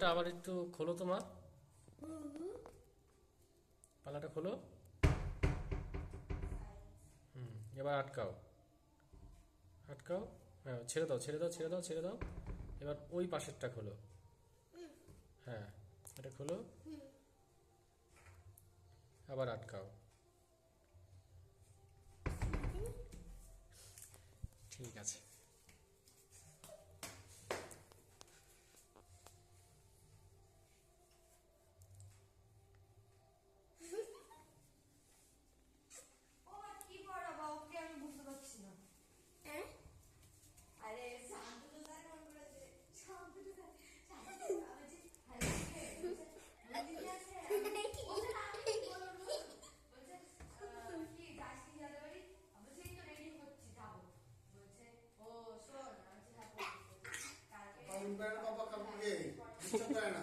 পাল্লাটা আবার একটু খোলো তোমার, পাল্লাটা খোলো। এবার আটকাও, আটকাও। হ্যাঁ, ছেড়ে দাও, ছেড়ে দাও, ছেড়ে দাও, ছেড়ে দাও। এবার ওই পাশেরটা খোলো। হ্যাঁ, এটা খোলো, আবার আটকাও। ঠিক আছে। কি পড়াবা ওকে আমি বুঝতে পারছি না। আরে শান্তনু স্যার ফোন করেছে, শান্তনু স্যার, শান্তনু স্যার বলছে হ্যালো কে বলছে দিদি আছে বলছে না আমি বলবো বলছে কি যাচ্ছি যাদের বাড়ি বলছে এই তো রেডি হচ্ছি যাবো বলছে ও শোন আমি হ্যাঁ কালকে বাবা কাপড় কে ডিস্টার্ব করে না।